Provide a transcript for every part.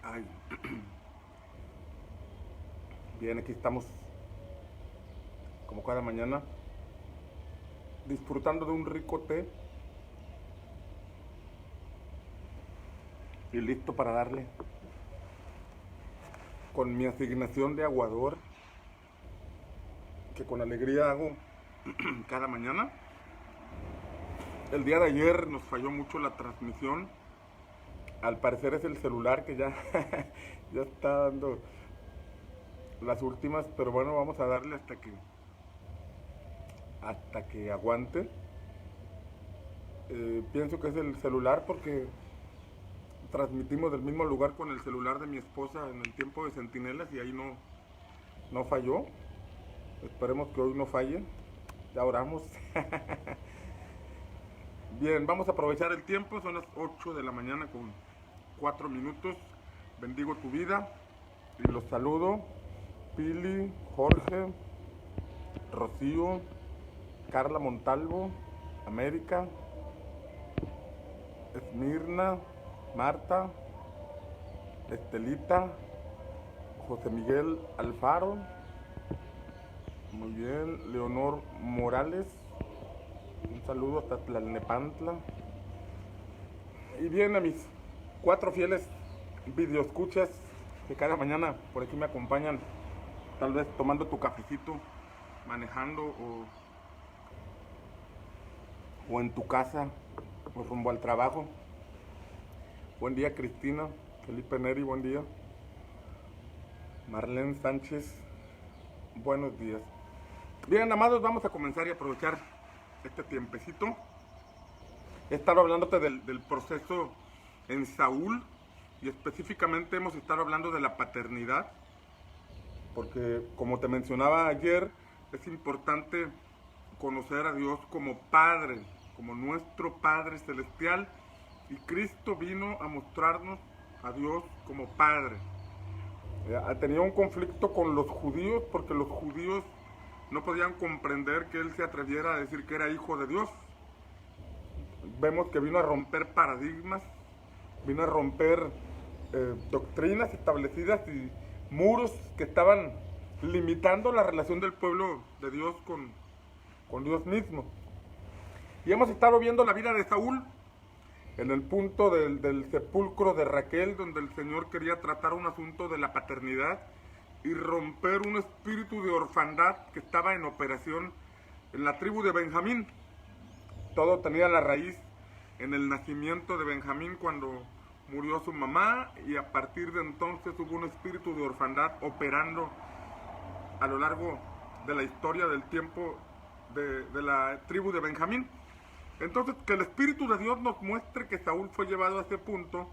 Ay, bien, aquí estamos como cada mañana disfrutando de un rico té y listo para darle con mi asignación de aguador que con alegría hago cada mañana. El día de ayer nos falló mucho la transmisión. Al parecer es el celular que ya, ya está dando las últimas, pero bueno, vamos a darle hasta que aguante. Pienso que es el celular porque transmitimos del mismo lugar con el celular de mi esposa en el tiempo de Centinelas y ahí no falló. Esperemos que hoy no falle. Ya oramos. Bien, vamos a aprovechar el tiempo. Son las 8 de la mañana con 4 minutos. Bendigo tu vida y los saludo. Pili, Jorge, Rocío, Carla Montalvo, América, Esmirna, Marta, Estelita, José Miguel Alfaro, muy bien, Leonor Morales, un saludo hasta Tlalnepantla. Y bien, a mis 4 fieles videoescuchas que cada mañana por aquí me acompañan, tal vez tomando tu cafecito, manejando o en tu casa o rumbo al trabajo. Buen día, Cristina. Felipe Neri, buen día. Marlene Sánchez, buenos días. Bien, amados, vamos a comenzar y aprovechar este tiempecito. He estado hablándote del proceso en Saúl y específicamente hemos estado hablando de la paternidad, porque como te mencionaba ayer, es importante conocer a Dios como Padre, como nuestro Padre Celestial, y Cristo vino a mostrarnos a Dios como Padre. Tenía un conflicto con los judíos porque los judíos no podían comprender que Él se atreviera a decir que era hijo de Dios. Vemos que vino a romper paradigmas, vino a romper doctrinas establecidas y muros que estaban limitando la relación del pueblo de Dios con Dios mismo. Y hemos estado viendo la vida de Saúl en el punto del sepulcro de Raquel, donde el Señor quería tratar un asunto de la paternidad y romper un espíritu de orfandad que estaba en operación en la tribu de Benjamín. Todo tenía la raíz en el nacimiento de Benjamín cuando murió su mamá, y a partir de entonces hubo un espíritu de orfandad operando a lo largo de la historia del tiempo de la tribu de Benjamín. Entonces, que el Espíritu de Dios nos muestre que Saúl fue llevado a ese punto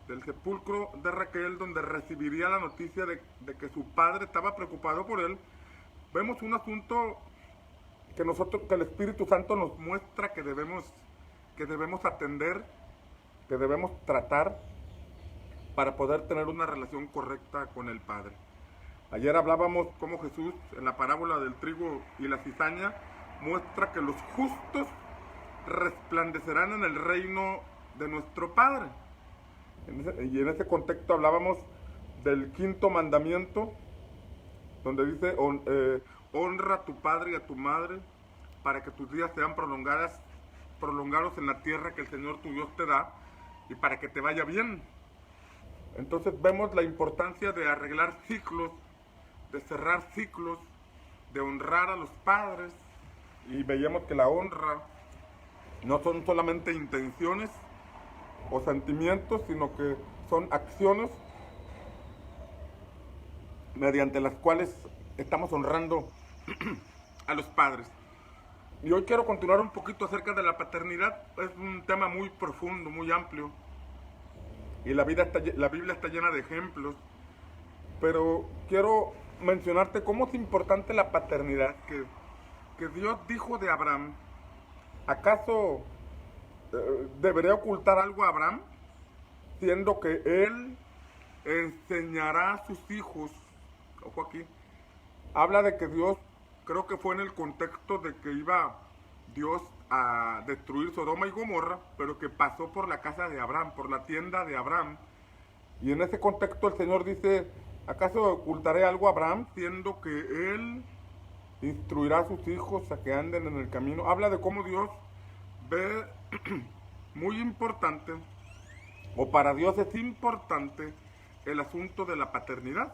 del sepulcro de Raquel, donde recibiría la noticia de que su padre estaba preocupado por él. Vemos un asunto que el Espíritu Santo nos muestra que debemos atender, que debemos tratar para poder tener una relación correcta con el Padre. Ayer hablábamos cómo Jesús, en la parábola del trigo y la cizaña, muestra que los justos resplandecerán en el reino de nuestro Padre. Y en ese contexto hablábamos del 5.º mandamiento, donde dice, honra a tu padre y a tu madre para que tus días sean prolongados en la tierra que el Señor tu Dios te da y para que te vaya bien. Entonces vemos la importancia de arreglar ciclos, de cerrar ciclos, de honrar a los padres, y veíamos que la honra no son solamente intenciones o sentimientos, sino que son acciones mediante las cuales estamos honrando a los padres. Y hoy quiero continuar un poquito acerca de la paternidad. Es un tema muy profundo, muy amplio, y la Biblia está llena de ejemplos, pero quiero mencionarte cómo es importante la paternidad, que Dios dijo de Abraham. ¿Acaso debería ocultar algo a Abraham? Siendo que él enseñará a sus hijos. Ojo aquí. Habla de que Dios, creo que fue en el contexto de que iba Dios a destruir Sodoma y Gomorra, pero que pasó por la casa de Abraham, por la tienda de Abraham, Y en ese contexto el Señor dice, ¿acaso ocultaré algo a Abraham, siendo que él instruirá a sus hijos a que anden en el camino? Habla de cómo Dios ve muy importante, o para Dios es importante, el asunto de la paternidad.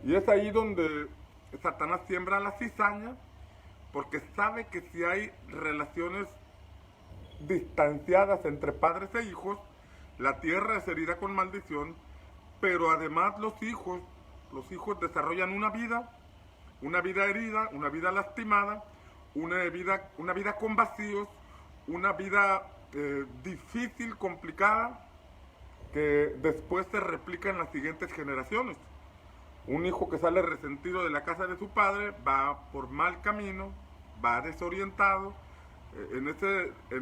Y es ahí donde Satanás siembra la cizaña, porque sabe que si hay relaciones distanciadas entre padres e hijos, la tierra es herida con maldición, pero además los hijos desarrollan una vida herida, una vida lastimada, una vida con vacíos, una vida difícil, complicada, que después se replica en las siguientes generaciones. Un hijo que sale resentido de la casa de su padre va por mal camino, va desorientado, en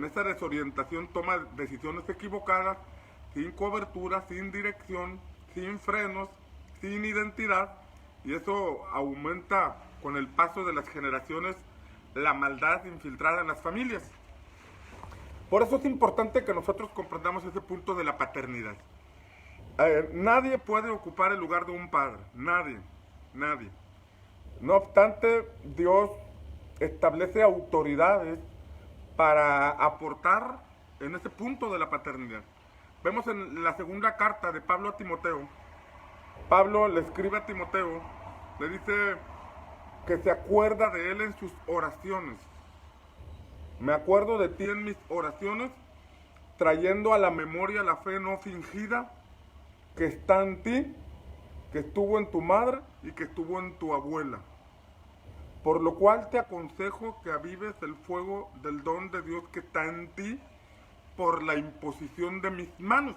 esa desorientación toma decisiones equivocadas, sin cobertura, sin dirección, sin frenos, sin identidad, y eso aumenta con el paso de las generaciones la maldad infiltrada en las familias. Por eso es importante que nosotros comprendamos ese punto de la paternidad. Nadie puede ocupar el lugar de un padre, nadie. No obstante, Dios establece autoridades para aportar en ese punto de la paternidad. Vemos en la segunda carta de Pablo a Timoteo, Pablo le escribe a Timoteo, le dice que se acuerda de él en sus oraciones. Me acuerdo de ti en mis oraciones, trayendo a la memoria la fe no fingida que está en ti, que estuvo en tu madre y que estuvo en tu abuela. Por lo cual te aconsejo que avives el fuego del don de Dios que está en ti por la imposición de mis manos.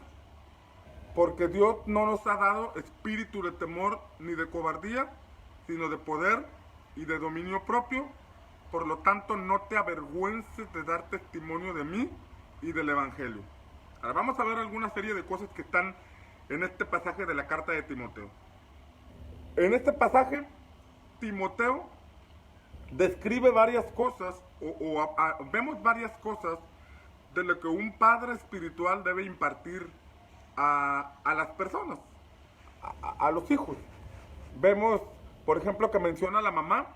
Porque Dios no nos ha dado espíritu de temor ni de cobardía, sino de poder y de dominio propio. Por lo tanto, no te avergüences de dar testimonio de mí y del Evangelio. Ahora vamos a ver alguna serie de cosas que están en este pasaje de la carta de Timoteo. En este pasaje, Timoteo describe varias cosas, vemos varias cosas de lo que un padre espiritual debe impartir a las personas, a los hijos. Vemos, por ejemplo, que menciona a la mamá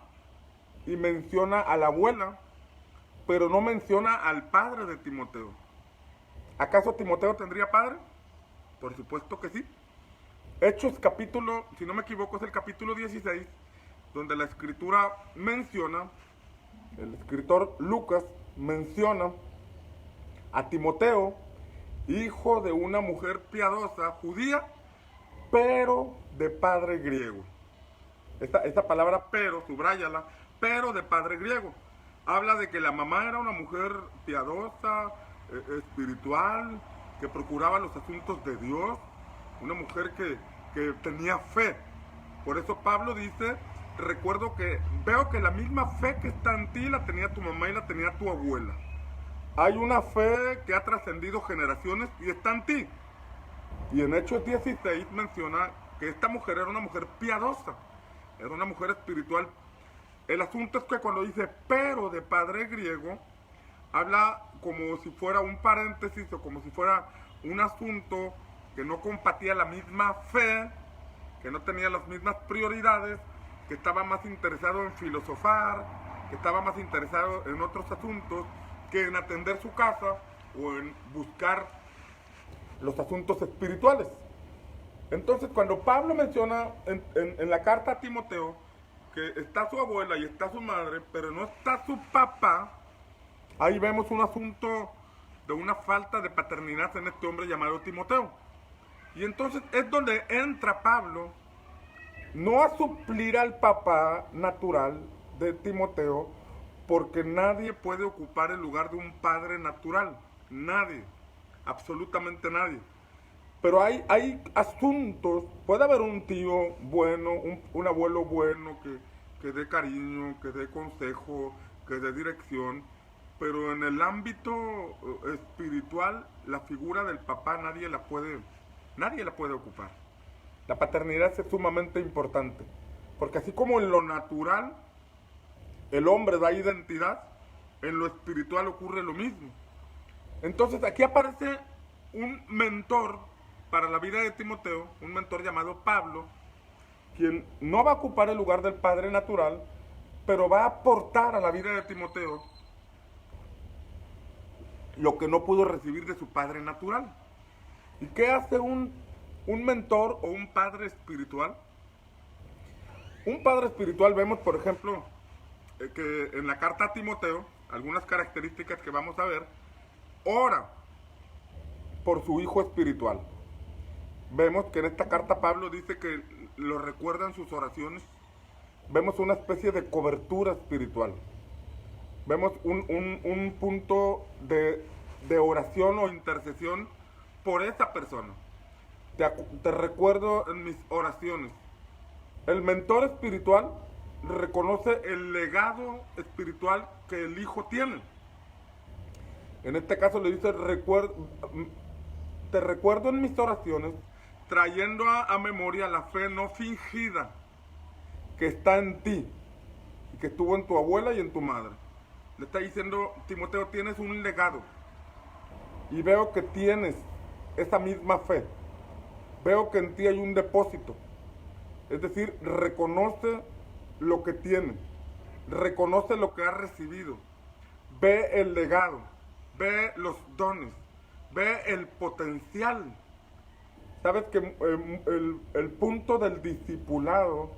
y menciona a la abuela, pero no menciona al padre de Timoteo. ¿Acaso Timoteo tendría padre? Por supuesto que sí. Hechos capítulo, si no me equivoco, es el capítulo 16, donde la escritura menciona, el escritor Lucas menciona a Timoteo, hijo de una mujer piadosa, judía, pero de padre griego. Esta palabra pero, subráyala, pero de padre griego. Habla de que la mamá era una mujer piadosa, espiritual, que procuraba los asuntos de Dios, una mujer que tenía fe. Por eso Pablo dice, recuerdo que veo que la misma fe que está en ti la tenía tu mamá y la tenía tu abuela. Hay una fe que ha trascendido generaciones y está en ti. Y en Hechos 16 menciona que esta mujer era una mujer piadosa, era una mujer espiritual. El asunto es que cuando dice pero de padre griego, habla como si fuera un paréntesis o como si fuera un asunto que no compartía la misma fe, que no tenía las mismas prioridades, que estaba más interesado en filosofar, que estaba más interesado en otros asuntos que en atender su casa o en buscar los asuntos espirituales. Entonces, cuando Pablo menciona en la carta a Timoteo que está su abuela y está su madre, pero no está su papá, ahí vemos un asunto de una falta de paternidad en este hombre llamado Timoteo. Y entonces es donde entra Pablo, no a suplir al papá natural de Timoteo, porque nadie puede ocupar el lugar de un padre natural. Nadie, absolutamente nadie. Pero hay asuntos, puede haber un tío bueno, un abuelo bueno que dé cariño, que dé consejo, que dé dirección, pero en el ámbito espiritual, la figura del papá nadie la puede ocupar. La paternidad es sumamente importante, porque así como en lo natural el hombre da identidad, en lo espiritual ocurre lo mismo. Entonces aquí aparece un mentor para la vida de Timoteo, un mentor llamado Pablo, quien no va a ocupar el lugar del padre natural, pero va a aportar a la vida de Timoteo lo que no pudo recibir de su padre natural. ¿Y qué hace un mentor o un padre espiritual? Un padre espiritual, vemos por ejemplo que en la carta a Timoteo, algunas características que vamos a ver, ora por su hijo espiritual. Vemos que en esta carta Pablo dice que lo recuerda en sus oraciones. Vemos una especie de cobertura espiritual. Vemos un punto de oración o intercesión por esa persona. Te recuerdo en mis oraciones. El mentor espiritual reconoce el legado espiritual que el hijo tiene. En este caso le dice, te recuerdo en mis oraciones, trayendo a memoria la fe no fingida que está en ti y que estuvo en tu abuela y en tu madre. Le está diciendo, Timoteo, tienes un legado y veo que tienes esa misma fe. Veo que en ti hay un depósito. Es decir, reconoce lo que tiene, reconoce lo que ha recibido, ve el legado, ve los dones, ve el potencial. Sabes que el punto del discipulado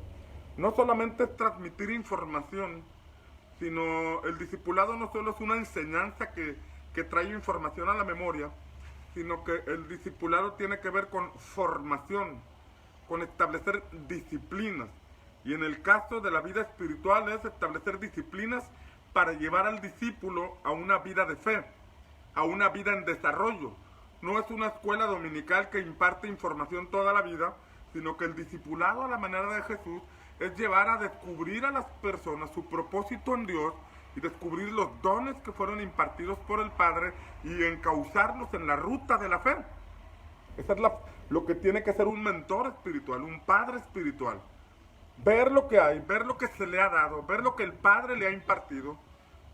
no solamente es transmitir información, sino el discipulado no solo es una enseñanza que trae información a la memoria, sino que el discipulado tiene que ver con formación, con establecer disciplinas. Y en el caso de la vida espiritual es establecer disciplinas para llevar al discípulo a una vida de fe, a una vida en desarrollo. No es una escuela dominical que imparte información toda la vida, sino que el discipulado a la manera de Jesús es llevar a descubrir a las personas su propósito en Dios y descubrir los dones que fueron impartidos por el Padre y encauzarlos en la ruta de la fe. Esa es lo que tiene que ser un mentor espiritual, un padre espiritual. Ver lo que hay, ver lo que se le ha dado, ver lo que el Padre le ha impartido,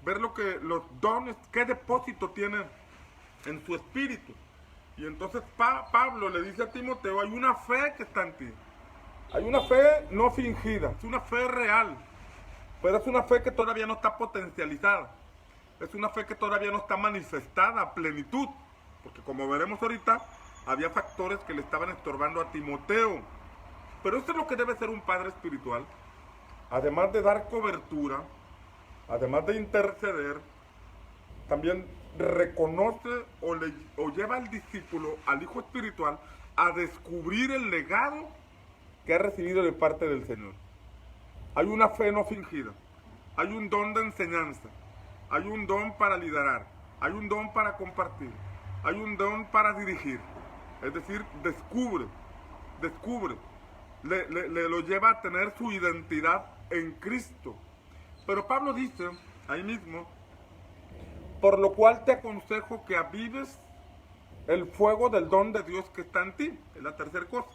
ver los dones, qué depósito tiene en su espíritu. Y entonces Pablo le dice a Timoteo, hay una fe que está en ti. Hay una fe no fingida, es una fe real, pero es una fe que todavía no está potencializada. Es una fe que todavía no está manifestada a plenitud, porque como veremos ahorita, había factores que le estaban estorbando a Timoteo. Pero esto es lo que debe ser un padre espiritual. Además de dar cobertura, además de interceder, también reconoce o lleva al discípulo, al hijo espiritual, a descubrir el legado que ha recibido de parte del Señor. Hay una fe no fingida, hay un don de enseñanza, hay un don para liderar, hay un don para compartir, hay un don para dirigir. Es decir, descubre, le lo lleva a tener su identidad en Cristo. Pero Pablo dice, ahí mismo, por lo cual te aconsejo que avives el fuego del don de Dios que está en ti. Es la tercera cosa.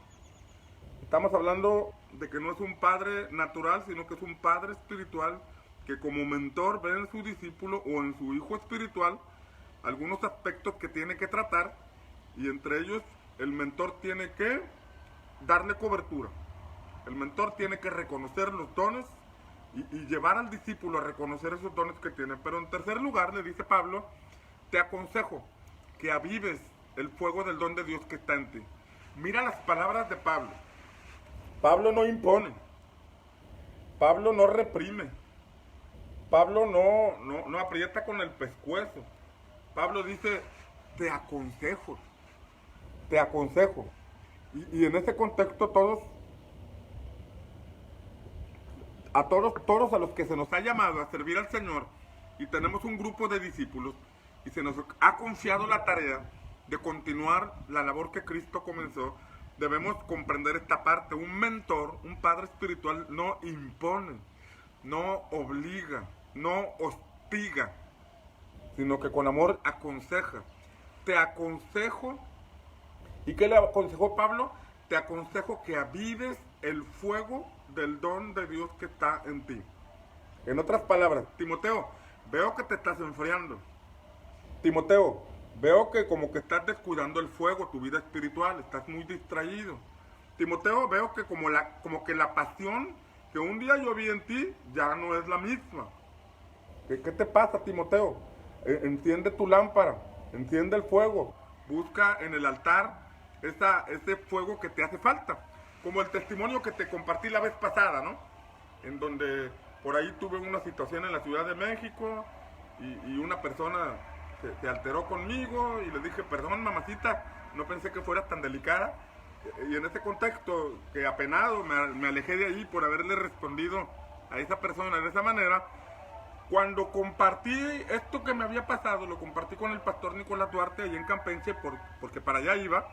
Estamos hablando de que no es un padre natural, sino que es un padre espiritual que como mentor ve en su discípulo o en su hijo espiritual algunos aspectos que tiene que tratar, y entre ellos el mentor tiene que darle cobertura. El mentor tiene que reconocer los dones y llevar al discípulo a reconocer esos dones que tiene. Pero en tercer lugar le dice Pablo, te aconsejo que avives el fuego del don de Dios que está en ti. Mira las palabras de Pablo. Pablo no impone, Pablo no reprime, Pablo no aprieta con el pescuezo. Pablo dice, te aconsejo. Y en ese contexto todos a los que se nos ha llamado a servir al Señor, y tenemos un grupo de discípulos, y se nos ha confiado la tarea de continuar la labor que Cristo comenzó, debemos comprender esta parte. Un mentor, un padre espiritual, no impone, no obliga, no hostiga, sino que con amor aconseja. Te aconsejo. ¿Y qué le aconsejó Pablo? Te aconsejo que avives el fuego del don de Dios que está en ti. En otras palabras, Timoteo, veo que te estás enfriando. Timoteo, Veo que como que estás descuidando el fuego, tu vida espiritual, estás muy distraído. Timoteo, veo que como que la pasión que un día yo vi en ti ya no es la misma. ¿Qué te pasa, Timoteo? Enciende tu lámpara, enciende el fuego, busca en el altar ese fuego que te hace falta. Como el testimonio que te compartí la vez pasada, ¿no? En donde por ahí tuve una situación en la Ciudad de México y una persona se alteró conmigo y le dije, perdón, mamacita, no pensé que fueras tan delicada. Y en ese contexto, que apenado me alejé de ahí por haberle respondido a esa persona de esa manera. Cuando compartí esto que me había pasado, lo compartí con el pastor Nicolás Duarte ahí en Campeche, porque para allá iba.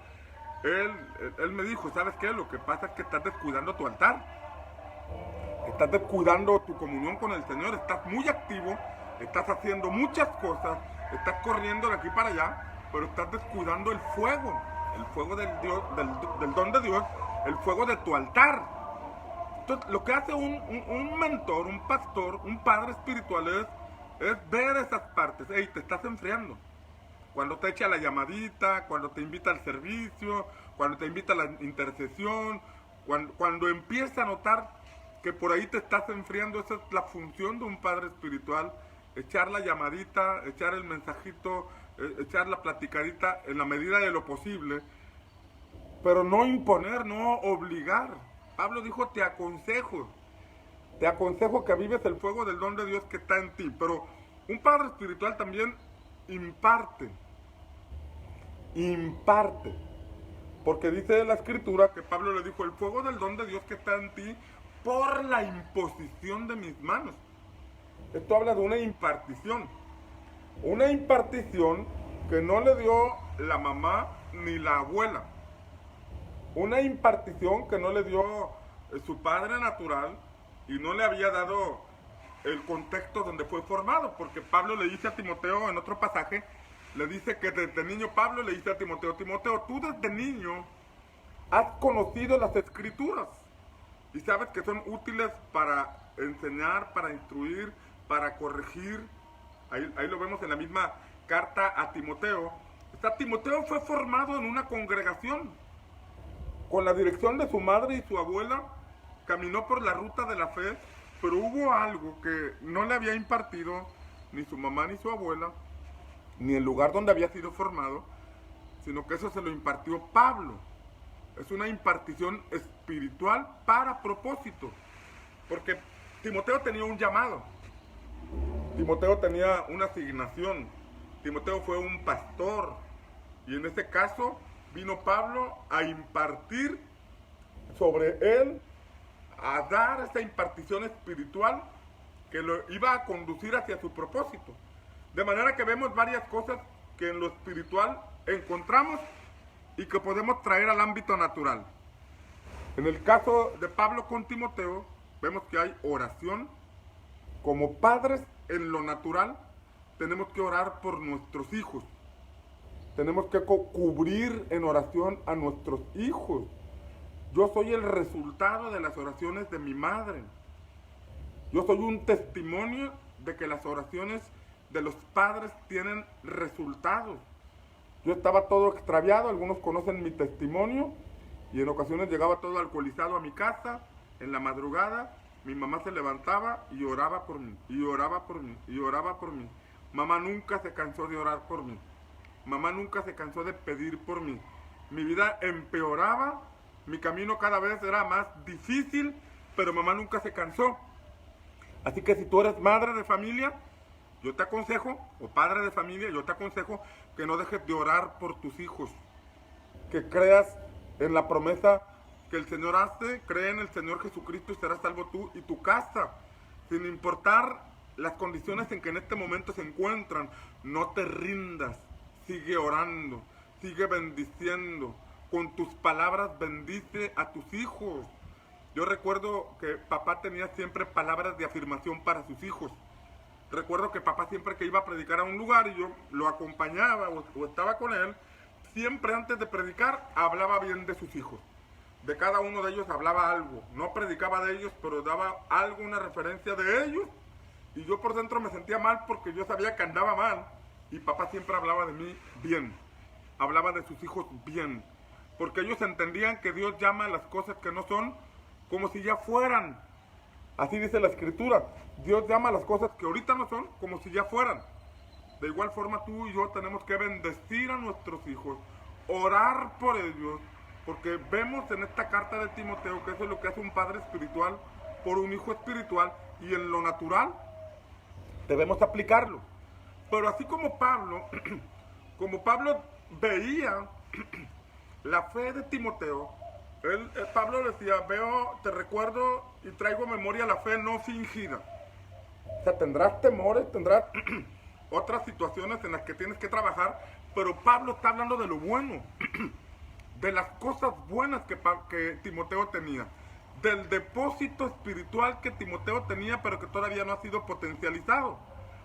Él me dijo, ¿sabes qué? Lo que pasa es que estás descuidando tu altar, estás descuidando tu comunión con el Señor, estás muy activo, estás haciendo muchas cosas, estás corriendo de aquí para allá, pero estás descuidando el fuego del Dios, del don de Dios, el fuego de tu altar. Entonces, lo que hace un mentor, un pastor, un padre espiritual es ver esas partes. Hey, te estás enfriando. Cuando te echa la llamadita, cuando te invita al servicio, cuando te invita a la intercesión, cuando empieza a notar que por ahí te estás enfriando, esa es la función de un padre espiritual, echar la llamadita, echar el mensajito, echar la platicadita en la medida de lo posible, pero no imponer, no obligar. Pablo dijo, te aconsejo que avives el fuego del don de Dios que está en ti, pero un padre espiritual también imparte, porque dice la escritura que Pablo le dijo, el fuego del don de Dios que está en ti por la imposición de mis manos. Esto habla de una impartición que no le dio la mamá ni la abuela, una impartición que no le dio su padre natural y no le había dado el contexto donde fue formado, porque Pablo le dice a Timoteo en otro pasaje, le dice que desde niño, Pablo le dice a Timoteo, tú desde niño has conocido las escrituras y sabes que son útiles para enseñar, para instruir, para corregir. Ahí lo vemos en la misma carta a Timoteo. Timoteo fue formado en una congregación. Con la dirección de su madre y su abuela, caminó por la ruta de la fe, pero hubo algo que no le había impartido ni su mamá ni su abuela, ni el lugar donde había sido formado, sino que eso se lo impartió Pablo. Es una impartición espiritual para propósito, porque Timoteo tenía un llamado, Timoteo tenía una asignación, Timoteo fue un pastor, y en este caso vino Pablo a impartir sobre él, a dar esa impartición espiritual que lo iba a conducir hacia su propósito. De manera que vemos varias cosas que en lo espiritual encontramos y que podemos traer al ámbito natural. En el caso de Pablo con Timoteo, vemos que hay oración. Como padres en lo natural, tenemos que orar por nuestros hijos. Tenemos que cubrir en oración a nuestros hijos. Yo soy el resultado de las oraciones de mi madre. Yo soy un testimonio de que las oraciones de los padres tienen resultados. Yo estaba todo extraviado, algunos conocen mi testimonio, y en ocasiones llegaba todo alcoholizado a mi casa, en la madrugada, mi mamá se levantaba y oraba por mí, y oraba por mí, y oraba por mí. Mamá nunca se cansó de orar por mí. Mamá nunca se cansó de pedir por mí. Mi vida empeoraba, mi camino cada vez era más difícil, pero mamá nunca se cansó. Así que si tú eres madre de familia, yo te aconsejo, o padre de familia, yo te aconsejo que no dejes de orar por tus hijos. Que creas en la promesa que el Señor hace, cree en el Señor Jesucristo y serás salvo tú y tu casa. Sin importar las condiciones en que en este momento se encuentran, no te rindas. Sigue orando, sigue bendiciendo. Con tus palabras bendice a tus hijos. Yo recuerdo que papá tenía siempre palabras de afirmación para sus hijos. Recuerdo que papá siempre que iba a predicar a un lugar y yo lo acompañaba o estaba con él, siempre antes de predicar hablaba bien de sus hijos. De cada uno de ellos hablaba algo. No predicaba de ellos, pero daba algo, una referencia de ellos. Y yo por dentro me sentía mal porque yo sabía que andaba mal. y papá siempre hablaba de mí bien, hablaba de sus hijos bien, porque ellos entendían que Dios llama a las cosas que no son como si ya fueran. Así dice la escritura, Dios llama a las cosas que ahorita no son como si ya fueran. De igual forma tú y yo tenemos que bendecir a nuestros hijos, orar por ellos, porque vemos en esta carta de Timoteo que eso es lo que hace un padre espiritual por un hijo espiritual, y en lo natural debemos aplicarlo. Pero así como Pablo veía la fe de Timoteo, Pablo decía, te recuerdo y traigo a memoria la fe no fingida. O sea, tendrás temores, tendrás otras situaciones en las que tienes que trabajar, pero Pablo está hablando de lo bueno, de las cosas buenas que Timoteo tenía, del depósito espiritual que Timoteo tenía, pero que todavía no ha sido potencializado.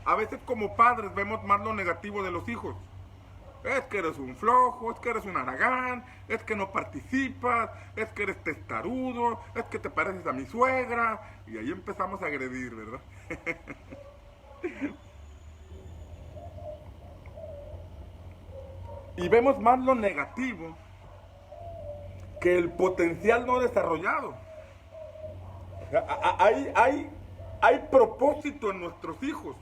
A veces como padres vemos más lo negativo de los hijos. Es que eres un flojo, es que eres un haragán, es que no participas, es que eres testarudo, es que te pareces a mi suegra, y ahí empezamos a agredir, ¿verdad? Y vemos más lo negativo que el potencial no desarrollado. Hay propósito en nuestros hijos.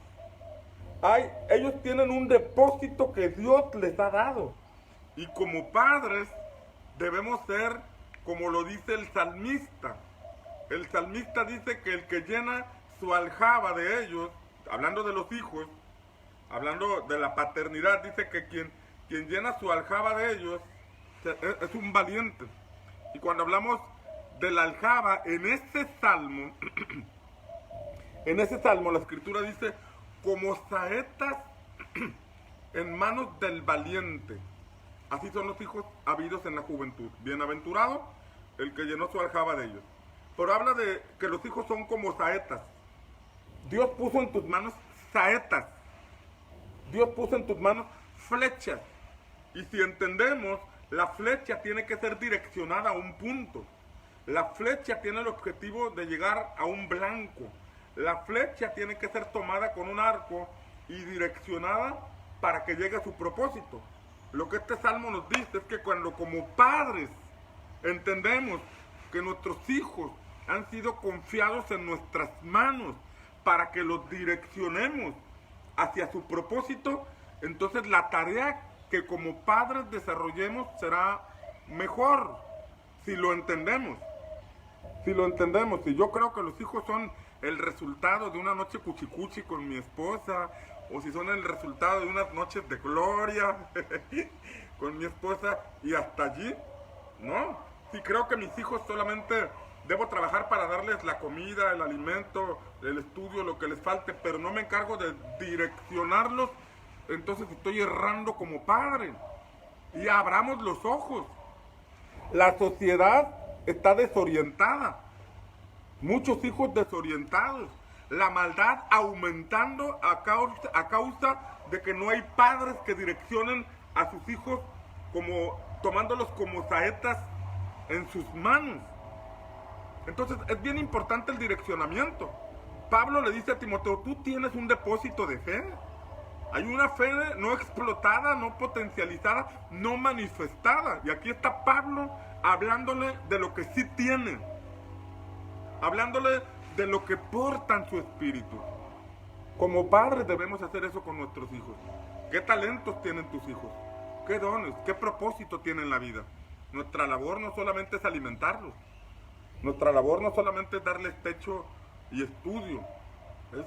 Ellos tienen un depósito que Dios les ha dado. Y como padres debemos ser como lo dice el salmista. El salmista dice que el que llena su aljaba de ellos, hablando de los hijos, hablando de la paternidad, dice que quien llena su aljaba de ellos es un valiente. Y cuando hablamos de la aljaba, en ese salmo la escritura dice, como saetas en manos del valiente. Así son los hijos habidos en la juventud. Bienaventurado el que llenó su aljaba de ellos. Pero habla de que los hijos son como saetas. Dios puso en tus manos saetas. Dios puso en tus manos flechas. Y si entendemos, la flecha tiene que ser direccionada a un punto. La flecha tiene el objetivo de llegar a un blanco. La flecha tiene que ser tomada con un arco y direccionada para que llegue a su propósito. Lo que este salmo nos dice es que cuando como padres entendemos que nuestros hijos han sido confiados en nuestras manos para que los direccionemos hacia su propósito, entonces la tarea que como padres desarrollemos será mejor si lo entendemos. Si lo entendemos, y yo creo que los hijos son el resultado de una noche cuchicuchi con mi esposa, o si son el resultado de unas noches de gloria con mi esposa, y hasta allí, ¿no? Sí, creo que mis hijos solamente debo trabajar para darles la comida, el alimento, el estudio, lo que les falte, pero no me encargo de direccionarlos, entonces estoy errando como padre. Y abramos los ojos. La sociedad está desorientada. Muchos hijos desorientados. La maldad aumentando a causa de que no hay padres que direccionen a sus hijos como tomándolos como saetas en sus manos. Entonces es bien importante el direccionamiento. Pablo le dice a Timoteo, tú tienes un depósito de fe. Hay una fe no explotada, no potencializada, no manifestada. Y aquí está Pablo hablándole de lo que sí tiene. Hablándole de lo que portan su espíritu. Como padres debemos hacer eso con nuestros hijos. ¿Qué talentos tienen tus hijos? ¿Qué dones? ¿Qué propósito tienen en la vida? Nuestra labor no solamente es alimentarlos. Nuestra labor no solamente es darles techo y estudio. Es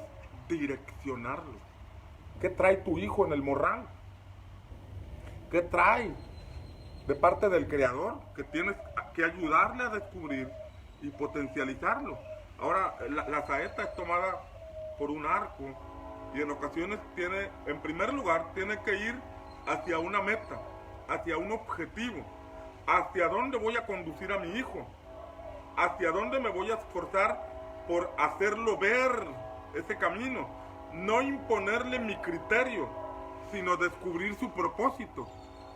direccionarlos. ¿Qué trae tu hijo en el morral? ¿Qué trae de parte del Creador? Que tienes que ayudarle a descubrir y potencializarlo. Ahora, la saeta es tomada por un arco y en ocasiones en primer lugar, tiene que ir hacia una meta, hacia un objetivo, hacia dónde voy a conducir a mi hijo, hacia dónde me voy a esforzar por hacerlo ver ese camino. No imponerle mi criterio, sino descubrir su propósito.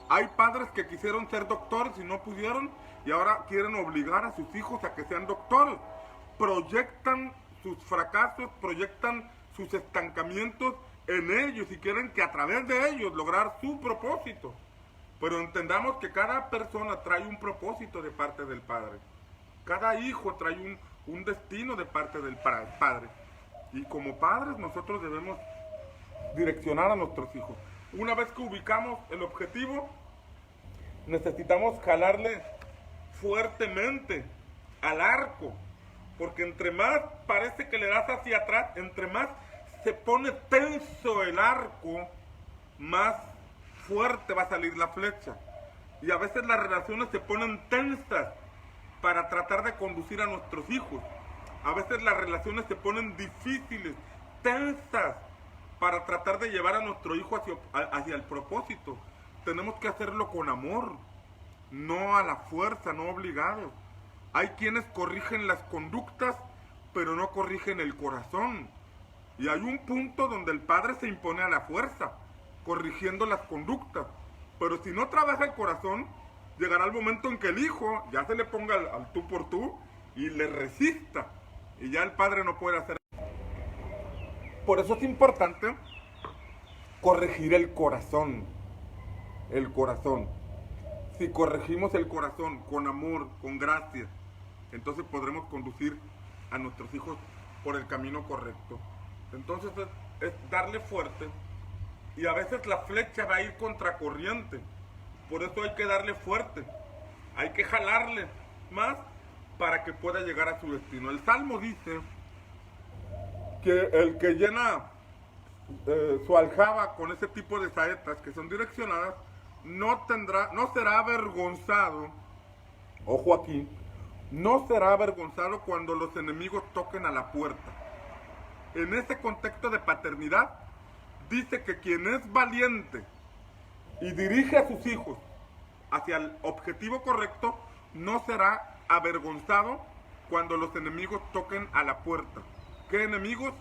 Hay padres que quisieron ser doctores y no pudieron, y ahora quieren obligar a sus hijos a que sean doctores. Proyectan sus fracasos, proyectan sus estancamientos en ellos y quieren que a través de ellos lograr su propósito. Pero entendamos que cada persona trae un propósito de parte del Padre. Cada hijo trae un destino de parte del Padre. Y como padres nosotros debemos direccionar a nuestros hijos. Una vez que ubicamos el objetivo, necesitamos jalarle fuertemente al arco, porque entre más parece que le das hacia atrás, entre más se pone tenso el arco, más fuerte va a salir la flecha. Y a veces las relaciones se ponen tensas para tratar de conducir a nuestros hijos. A veces las relaciones se ponen difíciles, tensas, para tratar de llevar a nuestro hijo hacia el propósito. Tenemos que hacerlo con amor, no a la fuerza, no obligados. Hay quienes corrigen las conductas, pero no corrigen el corazón. Y hay un punto donde el padre se impone a la fuerza, corrigiendo las conductas. Pero si no trabaja el corazón, llegará el momento en que el hijo ya se le ponga al tú por tú y le resista. Y ya el padre no puede hacer. Por eso es importante corregir el corazón. El corazón. Si corregimos el corazón con amor, con gracia, entonces podremos conducir a nuestros hijos por el camino correcto. Entonces es darle fuerte, y a veces la flecha va a ir contracorriente. Por eso hay que darle fuerte. Hay que jalarle más para que pueda llegar a su destino. El Salmo dice que el que llena su aljaba con ese tipo de saetas que son direccionadas, no será avergonzado. Ojo aquí, no será avergonzado cuando los enemigos toquen a la puerta. En ese contexto de paternidad, dice que quien es valiente y dirige a sus hijos hacia el objetivo correcto, no será avergonzado cuando los enemigos toquen a la puerta. ¿Qué enemigos?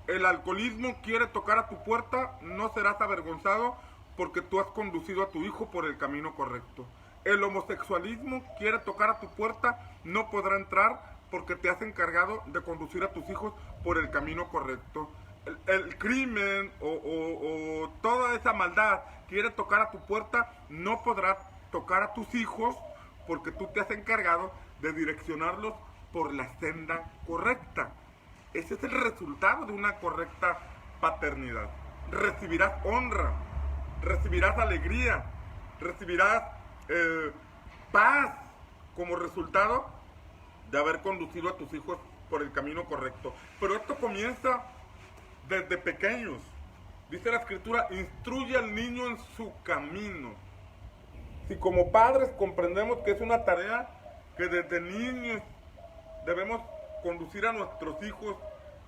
El alcoholismo quiere tocar a tu puerta, no serás avergonzado porque tú has conducido a tu hijo por el camino correcto. El homosexualismo quiere tocar a tu puerta, no podrá entrar porque te has encargado de conducir a tus hijos por el camino correcto. El crimen o toda esa maldad quiere tocar a tu puerta, no podrá tocar a tus hijos porque tú te has encargado de direccionarlos por la senda correcta. Ese es el resultado de una correcta paternidad. Recibirás honra, recibirás alegría, recibirás paz como resultado de haber conducido a tus hijos por el camino correcto. Pero esto comienza desde pequeños. Dice la Escritura, instruye al niño en su camino. Si como padres comprendemos que es una tarea que desde niños debemos conducir a nuestros hijos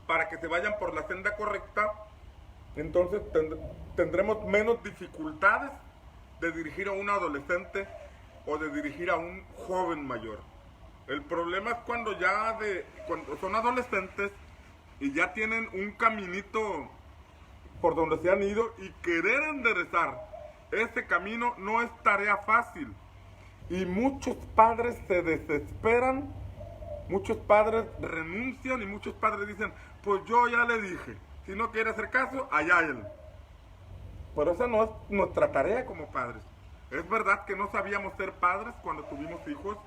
para que se vayan por la senda correcta, entonces tendremos menos dificultades de dirigir a un adolescente o de dirigir a un joven mayor. El problema es cuando cuando son adolescentes y ya tienen un caminito por donde se han ido, y querer enderezar ese camino no es tarea fácil. Y muchos padres se desesperan, muchos padres renuncian y muchos padres dicen, pues yo ya le dije, si no quiere hacer caso, allá él. Pero esa no es nuestra tarea como padres. Es verdad que no sabíamos ser padres cuando tuvimos hijos,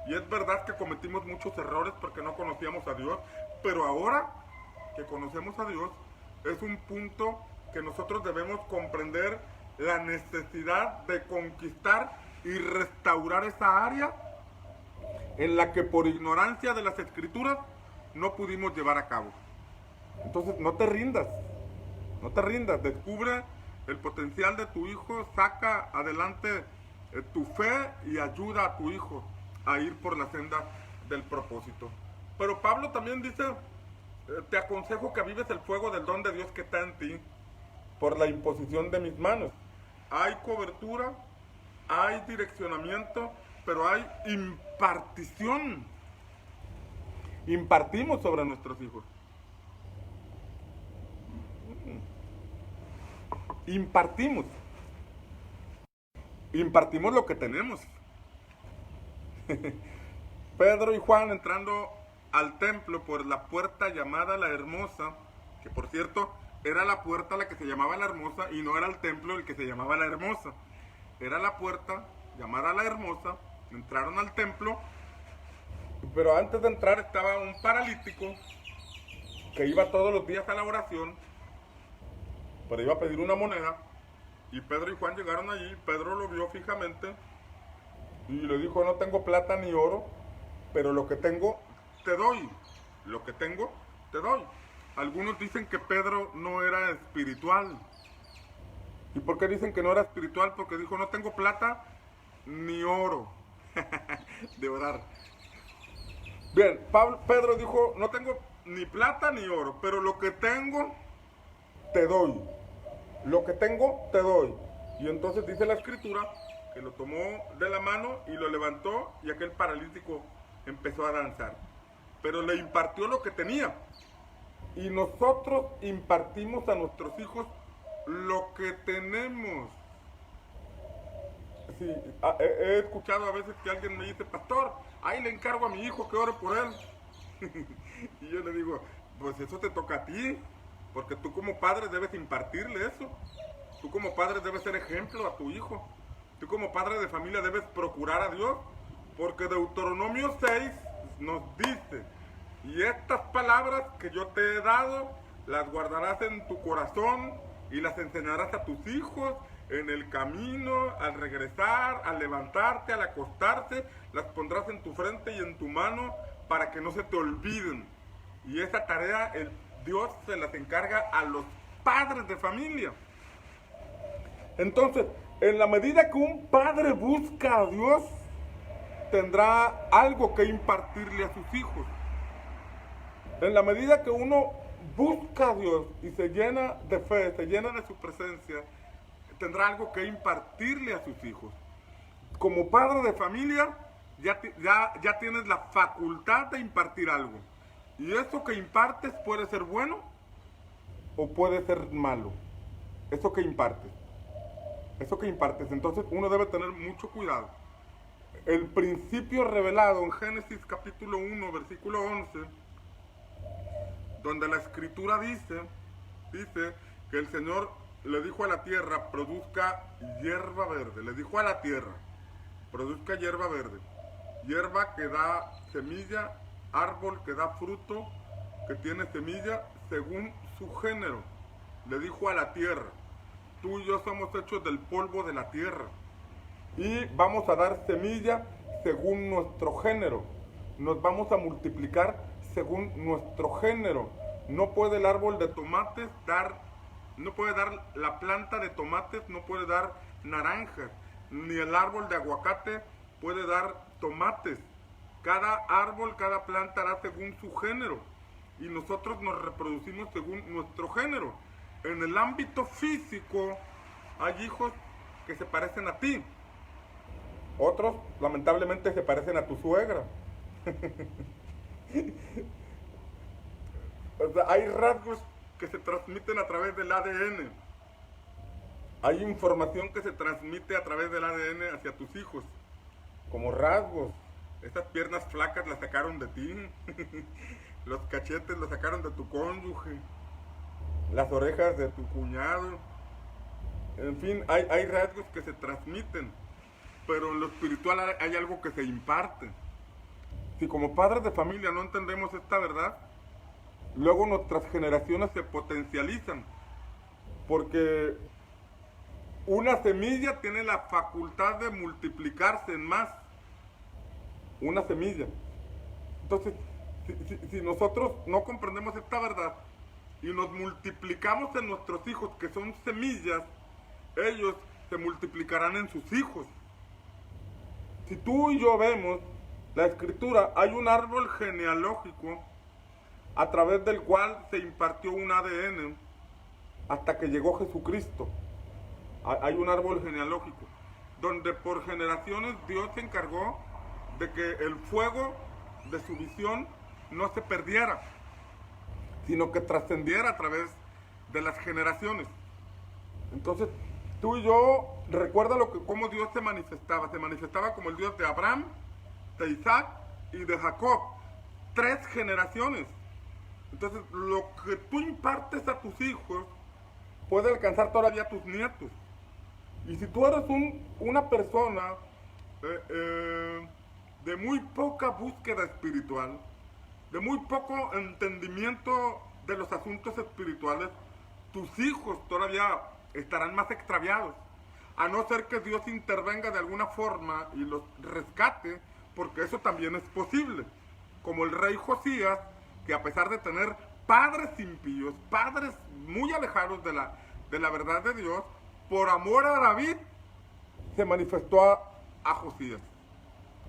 y es verdad que cometimos muchos errores porque no conocíamos a Dios, pero ahora que conocemos a Dios, es un punto que nosotros debemos comprender la necesidad de conquistar y restaurar esa área en la que por ignorancia de las Escrituras no pudimos llevar a cabo. Entonces no te rindas, descubre el potencial de tu hijo, saca adelante tu fe y ayuda a tu hijo a ir por la senda del propósito. Pero Pablo también dice, te aconsejo que avives el fuego del don de Dios que está en ti por la imposición de mis manos. Hay cobertura, hay direccionamiento, pero hay impartición. Impartimos sobre nuestros hijos. Impartimos lo que tenemos. Pedro y Juan entrando al templo por la puerta llamada la Hermosa, que por cierto era la puerta la que se llamaba La Hermosa y no era el templo el que se llamaba La Hermosa. Era la puerta llamada La Hermosa, entraron al templo, pero antes de entrar estaba un paralítico que iba todos los días a la oración, pero iba a pedir una moneda, y Pedro y Juan llegaron allí. Pedro lo vio fijamente y le dijo: no tengo plata ni oro, pero lo que tengo te doy, lo que tengo te doy. Algunos dicen que Pedro no era espiritual. ¿Y por qué dicen que no era espiritual? Porque dijo: no tengo plata ni oro. De orar. Bien, Pedro dijo: no tengo ni plata ni oro, pero lo que tengo te doy. Lo que tengo te doy. Y entonces dice la escritura que lo tomó de la mano y lo levantó, y aquel paralítico empezó a danzar. Pero le impartió lo que tenía. Y nosotros impartimos a nuestros hijos lo que tenemos. Sí, he escuchado a veces que alguien me dice: pastor, ahí le encargo a mi hijo que ore por él. Y yo le digo: pues eso te toca a ti, porque tú como padre debes impartirle eso. Tú como padre debes ser ejemplo a tu hijo. Tú como padre de familia debes procurar a Dios, porque Deuteronomio 6 nos dice: y estas palabras que yo te he dado, las guardarás en tu corazón y las enseñarás a tus hijos en el camino, al regresar, al levantarte, al acostarte, las pondrás en tu frente y en tu mano para que no se te olviden. Y esa tarea Dios se las encarga a los padres de familia. Entonces, en la medida que un padre busca a Dios, tendrá algo que impartirle a sus hijos. En la medida que uno busca a Dios y se llena de fe, se llena de su presencia, tendrá algo que impartirle a sus hijos. Como padre de familia, ya tienes la facultad de impartir algo. Y eso que impartes puede ser bueno o puede ser malo. Eso que impartes. Entonces uno debe tener mucho cuidado. El principio revelado en Génesis capítulo 1, versículo 11, donde la escritura dice que el Señor le dijo a la tierra: produzca hierba verde. Le dijo a la tierra: produzca hierba verde. Hierba que da semilla, árbol que da fruto, que tiene semilla según su género. Le dijo a la tierra: tú y yo somos hechos del polvo de la tierra, y vamos a dar semilla según nuestro género. Nos vamos a multiplicar según nuestro género. No puede el árbol de tomates no puede dar la planta de tomates, no puede dar naranjas, ni el árbol de aguacate puede dar tomates. Cada árbol, cada planta hará según su género, y nosotros nos reproducimos según nuestro género. En el ámbito físico hay hijos que se parecen a ti. Otros, lamentablemente, se parecen a tu suegra. O sea, hay rasgos que se transmiten a través del ADN. Hay información que se transmite a través del ADN hacia tus hijos, como rasgos. Estas piernas flacas las sacaron de ti. Los cachetes los sacaron de tu cónyuge. Las orejas de tu cuñado. En fin, hay rasgos que se transmiten, pero en lo espiritual hay algo que se imparte. Si como padres de familia no entendemos esta verdad, luego nuestras generaciones se potencializan, porque una semilla tiene la facultad de multiplicarse en más. Una semilla. Entonces, si nosotros no comprendemos esta verdad y nos multiplicamos en nuestros hijos, que son semillas, ellos se multiplicarán en sus hijos. Si tú y yo vemos la escritura, hay un árbol genealógico a través del cual se impartió un ADN hasta que llegó Jesucristo. Hay un árbol genealógico donde por generaciones Dios se encargó de que el fuego de su visión no se perdiera, sino que trascendiera a través de las generaciones. Entonces, tú y yo, recuerda cómo Dios se manifestaba como el Dios de Abraham, de Isaac y de Jacob. 3 generaciones. Entonces, lo que tú impartes a tus hijos puede alcanzar todavía a tus nietos. Y si tú eres una persona de muy poca búsqueda espiritual, de muy poco entendimiento de los asuntos espirituales, tus hijos todavía estarán más extraviados, a no ser que Dios intervenga de alguna forma y los rescate, porque eso también es posible. Como el rey Josías, que a pesar de tener padres impíos, padres muy alejados de la verdad de Dios, por amor a David, se manifestó a Josías.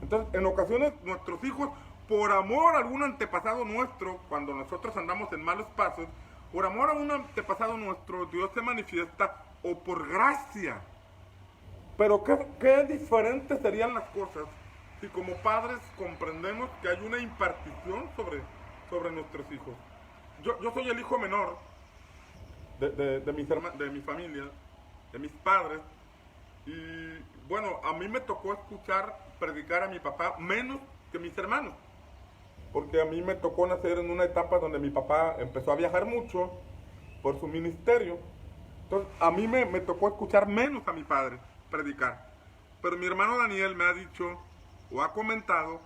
Entonces, en ocasiones, nuestros hijos, por amor a algún antepasado nuestro, cuando nosotros andamos en malos pasos, por amor a un antepasado nuestro, Dios se manifiesta, o por gracia. Pero qué diferentes serían las cosas si como padres comprendemos que hay una impartición sobre nuestros hijos. Yo soy el hijo menor de mi familia, de mis padres, y bueno, a mí me tocó escuchar predicar a mi papá menos que mis hermanos, porque a mí me tocó nacer en una etapa donde mi papá empezó a viajar mucho por su ministerio. Entonces a mí me tocó escuchar menos a mi padre predicar, pero mi hermano Daniel me ha dicho o ha comentado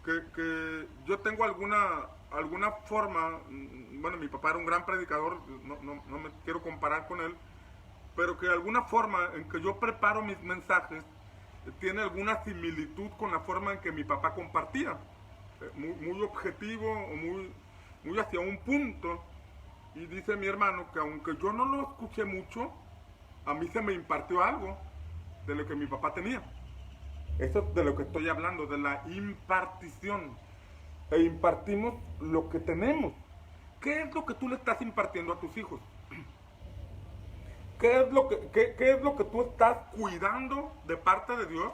que yo tengo alguna forma. Bueno, mi papá era un gran predicador, no me quiero comparar con él, pero que de alguna forma en que yo preparo mis mensajes tiene alguna similitud con la forma en que mi papá compartía, muy objetivo, muy hacia un punto. Y dice mi hermano que aunque yo no lo escuché mucho, a mí se me impartió algo de lo que mi papá tenía. Eso es de lo que estoy hablando, de la impartición. E impartimos lo que tenemos. ¿Qué es lo que tú le estás impartiendo a tus hijos? ¿Qué es lo que tú estás cuidando de parte de Dios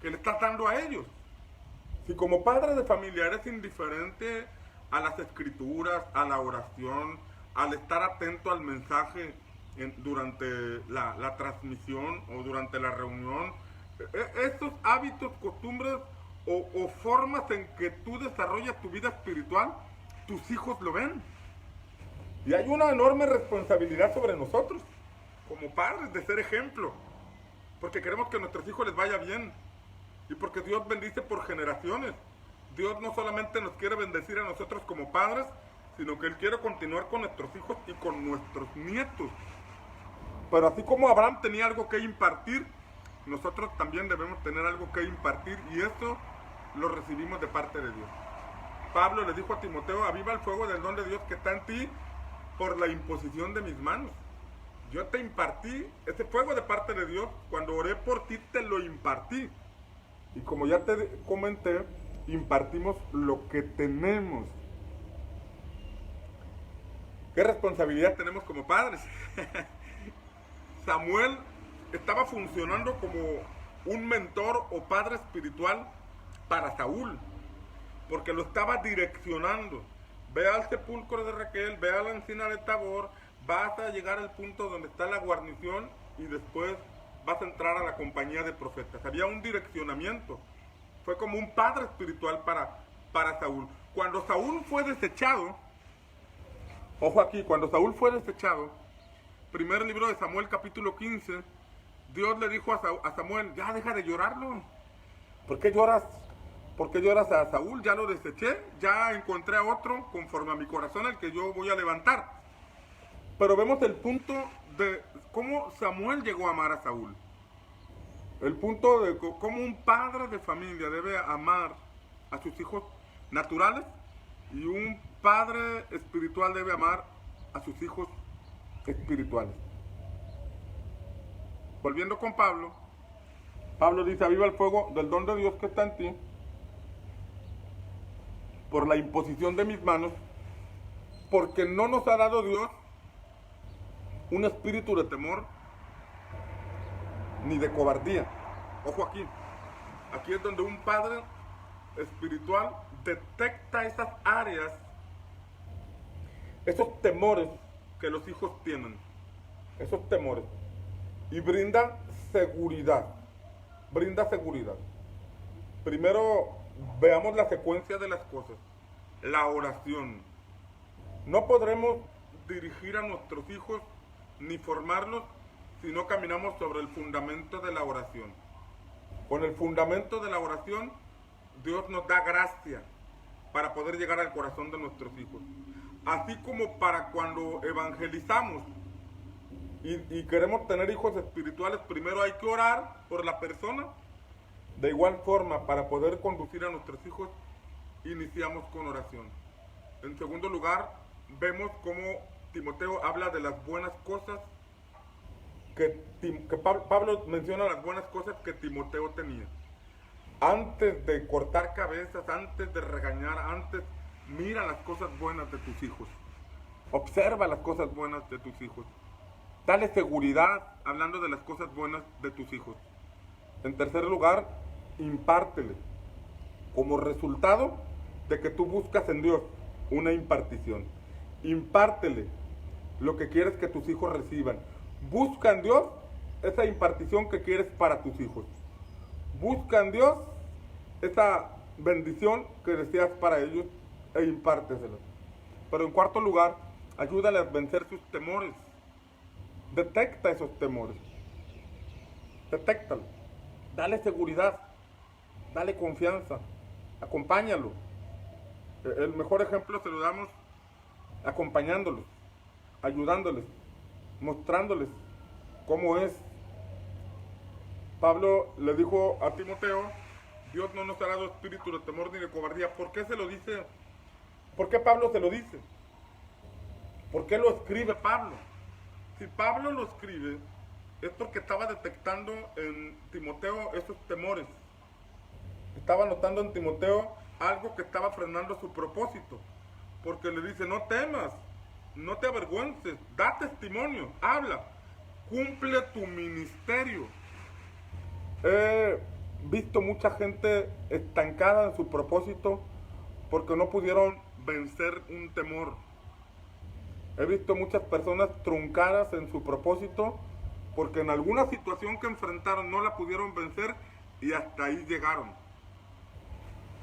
que le estás dando a ellos? Si como padre de familia eres indiferente a las escrituras, a la oración, al estar atento al mensaje durante la transmisión o durante la reunión, estos hábitos, costumbres o formas en que tú desarrollas tu vida espiritual, tus hijos lo ven. Y hay una enorme responsabilidad sobre nosotros, como padres, de ser ejemplo, porque queremos que a nuestros hijos les vaya bien, y porque Dios bendice por generaciones. Dios no solamente nos quiere bendecir a nosotros como padres, sino que Él quiere continuar con nuestros hijos y con nuestros nietos. Pero así como Abraham tenía algo que impartir, nosotros también debemos tener algo que impartir, y eso lo recibimos de parte de Dios. Pablo le dijo a Timoteo: aviva el fuego del don de Dios que está en ti por la imposición de mis manos. Yo te impartí ese fuego de parte de Dios. Cuando oré por ti, te lo impartí. Y como ya te comenté, impartimos lo que tenemos. ¿Qué responsabilidad tenemos como padres? Samuel estaba funcionando como un mentor o padre espiritual para Saúl, porque lo estaba direccionando. Ve al sepulcro de Raquel, ve a la encina de Tabor, vas a llegar al punto donde está la guarnición y después vas a entrar a la compañía de profetas. Había un direccionamiento. Fue como un padre espiritual para Saúl. Cuando Saúl fue desechado, ojo aquí, cuando Saúl fue desechado, primer libro de Samuel capítulo 15, Dios le dijo a Samuel: ya deja de llorarlo. ¿Por qué lloras? ¿Por qué lloras a Saúl? Ya lo deseché, ya encontré a otro conforme a mi corazón, al que yo voy a levantar. Pero vemos el punto de cómo Samuel llegó a amar a Saúl. El punto de cómo un padre de familia debe amar a sus hijos naturales, y un padre espiritual debe amar a sus hijos espirituales. Volviendo con Pablo, Pablo dice: aviva el fuego del don de Dios que está en ti por la imposición de mis manos, porque no nos ha dado Dios un espíritu de temor ni de cobardía. Ojo aquí. Aquí es donde un padre espiritual detecta esas áreas, esos temores que los hijos tienen, esos temores, y brinda seguridad. Brinda seguridad. Primero veamos la secuencia de las cosas. La oración. No podremos dirigir a nuestros hijos ni formarlos si no caminamos sobre el fundamento de la oración. Con el fundamento de la oración, Dios nos da gracia para poder llegar al corazón de nuestros hijos. Así como para cuando evangelizamos y queremos tener hijos espirituales, primero hay que orar por la persona. De igual forma, para poder conducir a nuestros hijos, iniciamos con oración. En segundo lugar, vemos cómo Timoteo habla de las buenas cosas que Pablo menciona las buenas cosas que Timoteo tenía. Antes de cortar cabezas, antes de regañar, mira las cosas buenas de tus hijos. Observa las cosas buenas de tus hijos. Dale seguridad hablando de las cosas buenas de tus hijos. En tercer lugar, impártele. Como resultado de que tú buscas en Dios una impartición. Impártele lo que quieres que tus hijos reciban. Busca en Dios esa impartición que quieres para tus hijos. Busca en Dios esa bendición que deseas para ellos e impártesela. Pero en cuarto lugar, ayúdale a vencer sus temores. Detecta esos temores. Detéctalo. Dale seguridad. Dale confianza. Acompáñalo. El mejor ejemplo se lo damos acompañándolos, ayudándoles, mostrándoles cómo es. Pablo le dijo a Timoteo, Dios no nos ha dado espíritu de temor ni de cobardía. ¿Por qué se lo dice? ¿Por qué Pablo se lo dice? ¿Por qué lo escribe Pablo? Si Pablo lo escribe, es porque estaba detectando en Timoteo esos temores. Estaba notando en Timoteo algo que estaba frenando su propósito. Porque le dice, no temas, no te avergüences, da testimonio, habla, cumple tu ministerio. He visto mucha gente estancada en su propósito porque no pudieron vencer un temor. He visto muchas personas truncadas en su propósito porque en alguna situación que enfrentaron no la pudieron vencer y hasta ahí llegaron.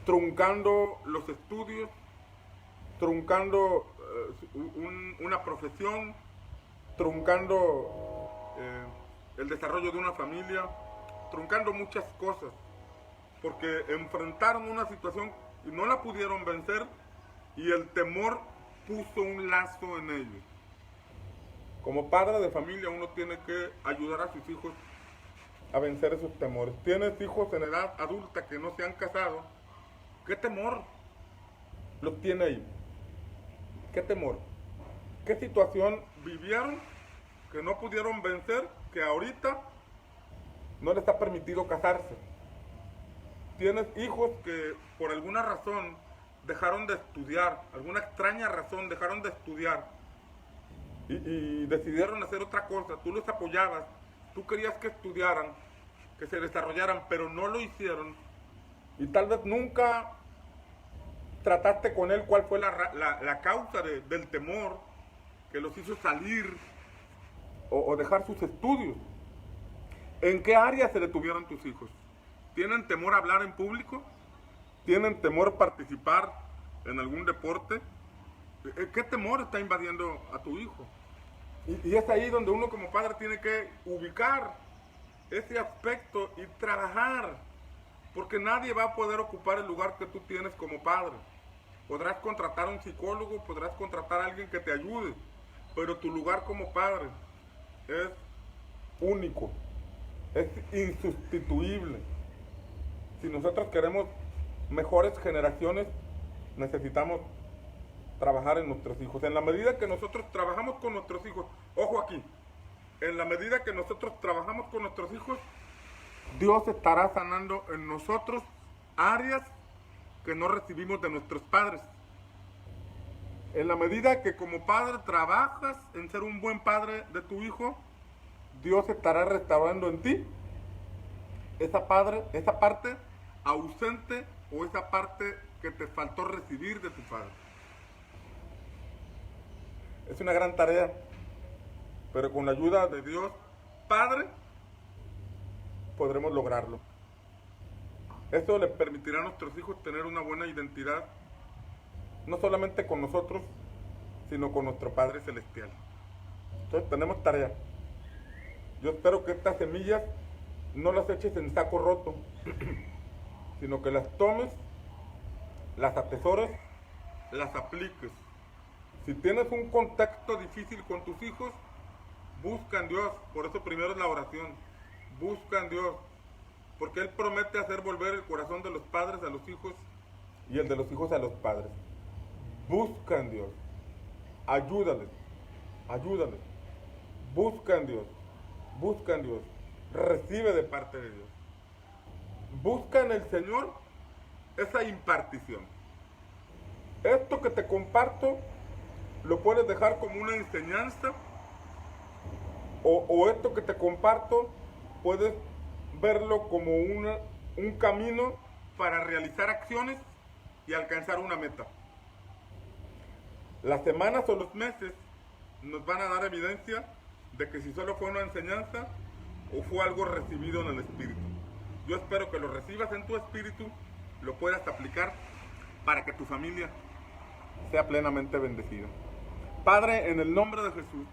Truncando los estudios, truncando una profesión, truncando el desarrollo de una familia, truncando muchas cosas, porque enfrentaron una situación y no la pudieron vencer y el temor puso un lazo en ellos. Como padre de familia uno tiene que ayudar a sus hijos a vencer esos temores. Tienes hijos en edad adulta que no se han casado, ¿qué temor los tiene ahí? ¿Qué temor? ¿Qué situación vivieron que no pudieron vencer, que ahorita no les está permitido casarse? Tienes hijos que por alguna razón dejaron de estudiar, alguna extraña razón dejaron de estudiar y decidieron hacer otra cosa. Tú los apoyabas, tú querías que estudiaran, que se desarrollaran, pero no lo hicieron y tal vez nunca trataste con él cuál fue la causa del temor que los hizo salir o dejar sus estudios. ¿En qué área se detuvieron tus hijos? ¿Tienen temor a hablar en público? ¿Tienen temor a participar en algún deporte? ¿Qué temor está invadiendo a tu hijo? Y es ahí donde uno como padre tiene que ubicar ese aspecto y trabajar, porque nadie va a poder ocupar el lugar que tú tienes como padre. Podrás contratar a un psicólogo, podrás contratar a alguien que te ayude, pero tu lugar como padre es único, es insustituible. Si nosotros queremos mejores generaciones, necesitamos trabajar en nuestros hijos. En la medida que nosotros trabajamos con nuestros hijos, ojo aquí, en la medida que nosotros trabajamos con nuestros hijos, Dios estará sanando en nosotros áreas que no recibimos de nuestros padres. En la medida que como padre trabajas en ser un buen padre de tu hijo, Dios estará restaurando en ti esa parte ausente o esa parte que te faltó recibir de tu padre. Es una gran tarea, pero con la ayuda de Dios Padre podremos lograrlo. Eso le permitirá a nuestros hijos tener una buena identidad, no solamente con nosotros, sino con nuestro Padre Celestial. Entonces tenemos tarea. Yo espero que estas semillas no las eches en saco roto, sino que las tomes, las atesores, las apliques. Si tienes un contexto difícil con tus hijos, busca en Dios. Por eso primero es la oración. Busca en Dios. Porque Él promete hacer volver el corazón de los padres a los hijos y el de los hijos a los padres. Busca en Dios. Ayúdales. Ayúdales. Busca en Dios. Busca en Dios. Recibe de parte de Dios. Busca en el Señor esa impartición. Esto que te comparto lo puedes dejar como una enseñanza, o esto que te comparto puedes verlo como un camino para realizar acciones y alcanzar una meta. Las semanas o los meses nos van a dar evidencia de que si solo fue una enseñanza o fue algo recibido en el espíritu. Yo espero que lo recibas en tu espíritu, lo puedas aplicar para que tu familia sea plenamente bendecida. Padre, en el nombre de Jesús,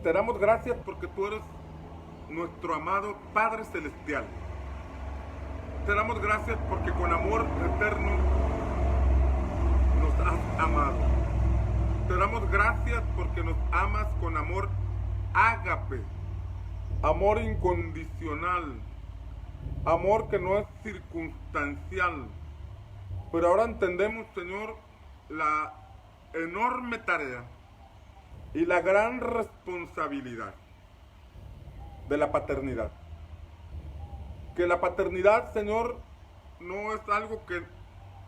te damos gracias porque tú eres nuestro amado Padre Celestial. Te damos gracias porque con amor eterno nos has amado. Te damos gracias porque nos amas con amor ágape, amor incondicional, amor que no es circunstancial. Pero ahora entendemos, Señor, la enorme tarea y la gran responsabilidad de la paternidad. Que la paternidad, Señor, no es algo que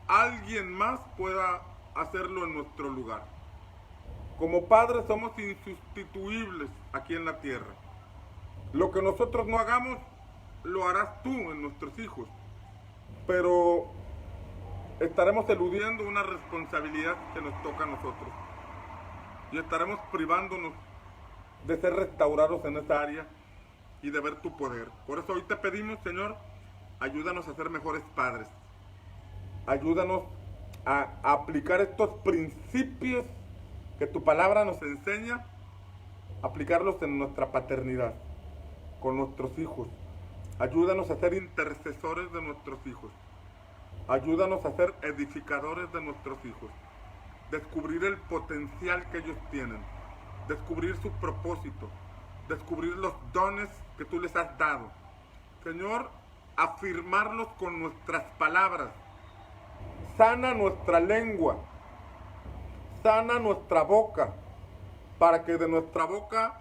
alguien más pueda hacerlo en nuestro lugar. Como padres somos insustituibles aquí en la tierra. Lo que nosotros no hagamos, lo harás tú en nuestros hijos. Pero estaremos eludiendo una responsabilidad que nos toca a nosotros. Y estaremos privándonos de ser restaurados en esa área y de ver tu poder. Por eso hoy te pedimos, Señor, ayúdanos a ser mejores padres. Ayúdanos a aplicar estos principios que tu palabra nos enseña, aplicarlos en nuestra paternidad, con nuestros hijos. Ayúdanos a ser intercesores de nuestros hijos. Ayúdanos a ser edificadores de nuestros hijos. Descubrir el potencial que ellos tienen. Descubrir su propósito. Descubrir los dones que tú les has dado. Señor, afirmarlos con nuestras palabras. Sana nuestra lengua. Sana nuestra boca. Para que de nuestra boca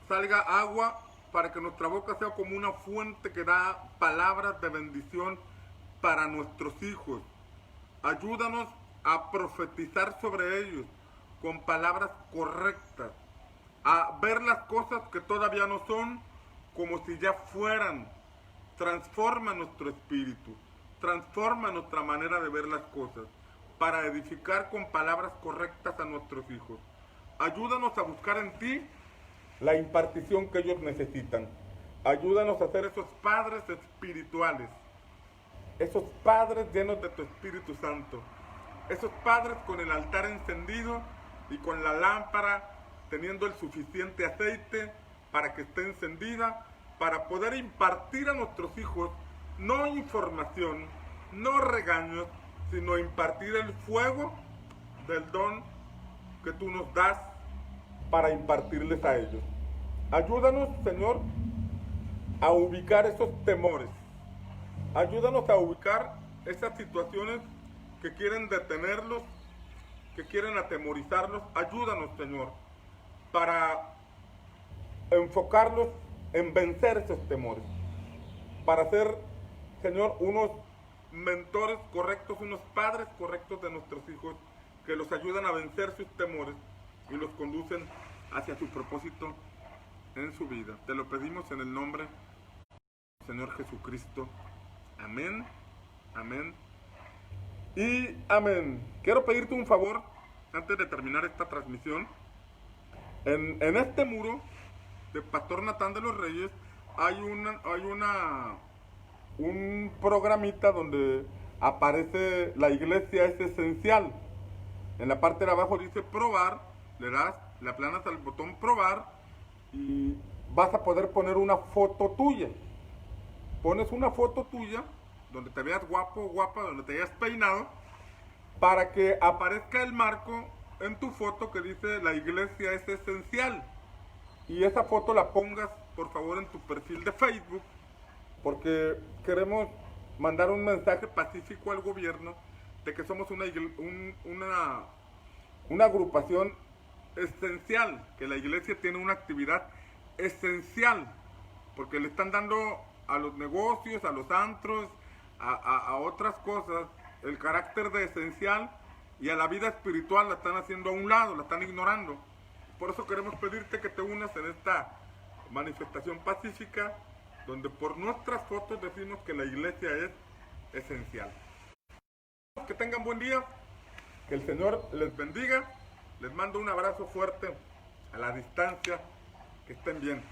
salga agua. Para que nuestra boca sea como una fuente que da palabras de bendición para nuestros hijos. Ayúdanos a profetizar sobre ellos con palabras correctas, a ver las cosas que todavía no son como si ya fueran. Transforma nuestro espíritu, transforma nuestra manera de ver las cosas para edificar con palabras correctas a nuestros hijos. Ayúdanos a buscar en ti la impartición que ellos necesitan. Ayúdanos a ser esos padres espirituales, esos padres llenos de tu Espíritu Santo, esos padres con el altar encendido y con la lámpara teniendo el suficiente aceite para que esté encendida, para poder impartir a nuestros hijos no información, no regaños, sino impartir el fuego del don que tú nos das para impartirles a ellos. Ayúdanos, Señor, a ubicar esos temores. Ayúdanos a ubicar esas situaciones que quieren detenerlos, que quieren atemorizarlos. Ayúdanos, Señor, para enfocarlos en vencer esos temores. Para ser, Señor, unos mentores correctos, unos padres correctos de nuestros hijos, que los ayudan a vencer sus temores y los conducen hacia su propósito en su vida. Te lo pedimos en el nombre del Señor Jesucristo. Amén, amén y amén. Quiero pedirte un favor antes de terminar esta transmisión. En este muro de Pastor Natán de los Reyes hay un programita donde aparece la iglesia es esencial. En la parte de abajo dice probar, le das le aplanas al botón probar y vas a poder poner una foto tuya. Pones una foto tuya donde te veas guapo, guapa, donde te hayas peinado, para que aparezca el marco en tu foto que dice la iglesia es esencial. Y esa foto la pongas por favor en tu perfil de Facebook, porque queremos mandar un mensaje pacífico al gobierno de que somos una agrupación esencial, que la iglesia tiene una actividad esencial, porque le están dando a los negocios, a los antros, a otras cosas, el carácter de esencial, y a la vida espiritual la están haciendo a un lado, la están ignorando. Por eso queremos pedirte que te unas en esta manifestación pacífica, donde por nuestras fotos decimos que la iglesia es esencial. Que tengan buen día, que el Señor les bendiga, les mando un abrazo fuerte a la distancia, que estén bien.